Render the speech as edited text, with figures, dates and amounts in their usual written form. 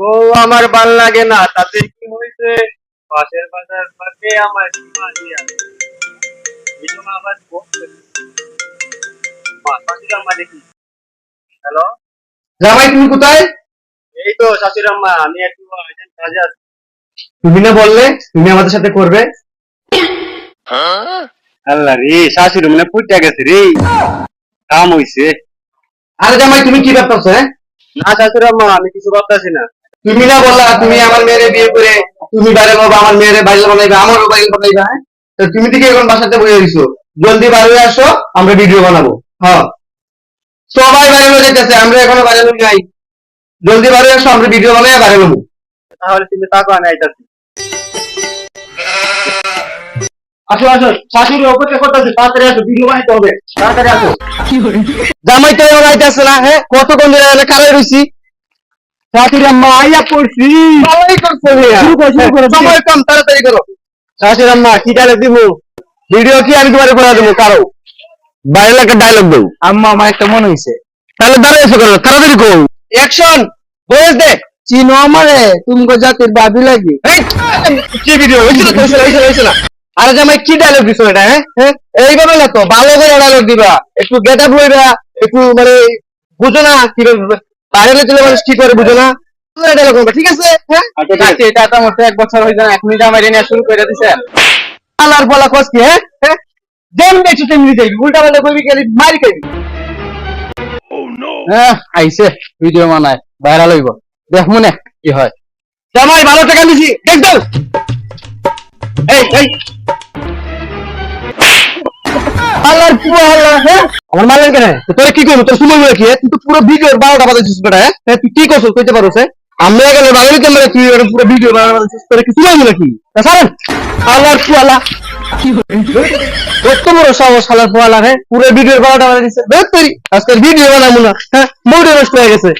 ও আমার ভাল লাগে না, তাতে কি হয়েছে? পাশের বাজার পাশে আমার সীমা দিয়া বিছনা আবার বসছে। শাশুড়াম্মা দেখি। হ্যালো, জামাই তুমি কোথায়? এই তো শাশুড়াম্মা, আমি একটু আর্জেন্ট কাজে আছি। তুমি না বললে তুমি আমাদের সাথে করবে? আল্লাহ রে, শাশুড়ি মানে পুইটা গেছে রে, কাম হইছে। আরে জামাই তুমি কি ভাবতেছো? হ্যাঁ, না শাশুড়াম্মা, আমি কিছু ভাবতেছি না। তুমি না বললা তুমি আমার মেয়েরে বিয়ে করে তুমি বাইরে বাবা আমার মেয়েরে বাইরে বানাইবে, আমারও বাইরে বানাইবে। হ্যাঁ, তো তুমি থেকে এখন বাসাতে বসে দিছো, জলদি বাইরে আসো, আমরা ভিডিও বানাবো। হ্যাঁ, সবাই বাইরে হয়ে যেতেছে, আমরা এখনো বাইরে যাই। জলদি বাইরে আসো, আমরা ভিডিও বানাই বাইরে নেবো। তাহলে তুমি তাকো, আমি আইতাছি। আসো আসো, শাশুড়ি অপেক্ষা করতেছে, তাড়াতাড়ি আসো, ভিডিও বানাইতে হবে, তাড়াতাড়ি আসো। জামাই তো এবার আইতাছে না। হ্যাঁ, কতক্ষণ ধরে কারে রইছি। শাশুড়ি আম্মা আইয়া পড়ছি। ভালোই করছো ভাইয়া। সময় কম, তাড়াতাড়ি করো। শাশুড়ি আম্মা কি ডায়লগ দিব? ভিডিও কি আমি তোমারে করে দেবো? কারো বাইরে একটা ডায়লগ দেবো। আম্মা আমার একটা মনে হইছে। তাহলে দাঁড়াই এসে করো, তাড়াতাড়ি করো। অ্যাকশন, বয়স দেখ। চিনো আমারে, তুমি গো জাতির বাবি লাগি। কি ভিডিও হইছিল? হইছিল না। আরে জামাই কি ডায়লগ দিছো এটা? হ্যাঁ, এইভাবে না তো, ভালো করে ডায়লগ দিবা, একটু গেট আপ লইবা, একটু মানে বুঝো না কি বাইরে চলে মানুষ কি করে, বুঝো না ডায়লগ করবা, ঠিক আছে? হ্যাঁ, এটা তো আমার 1 বছর হইছে না, এখনই জামাই নিয়ে শুরু করে দিছে। আলার বলা কস কি? হ্যাঁ হ্যাঁ, যেমন দেখছো তেমনি যাইবি, উল্টা পাল্টা কইবি, গেলি মারি খাইবি। হ্যাঁ, আইছে ভিডিও বানায়, ভাইরাল হইব, দেখ মনে কি হয়। জামাই ভালো টাকা নিছি, দেখ দাও। এই এই আল্লাহর পুরো আল্লাহ। হ্যাঁ, আমার মালের কেন তোর কি করবো? তোর সময় বলে কি? তুই তো পুরো ভিডিও 12টা বাজাইছিস বেটা। হ্যাঁ, তুই কি করছিস কইতে পারোস? আমরা গেলে বাঙালি ক্যামেরা, তুই পুরো ভিডিও বানাইছিস, তোর কি সময় বলে কি? সারেন আল্লাহর পুয়ালা কত বড় সাহস আল্লাহর পুয়ালা। হ্যাঁ, পুরো ভিডিও 12টা বাজাইছিস, দেখ তুই আজকের ভিডিও বানাবো না। হ্যাঁ, মুড নষ্ট হয়ে গেছে।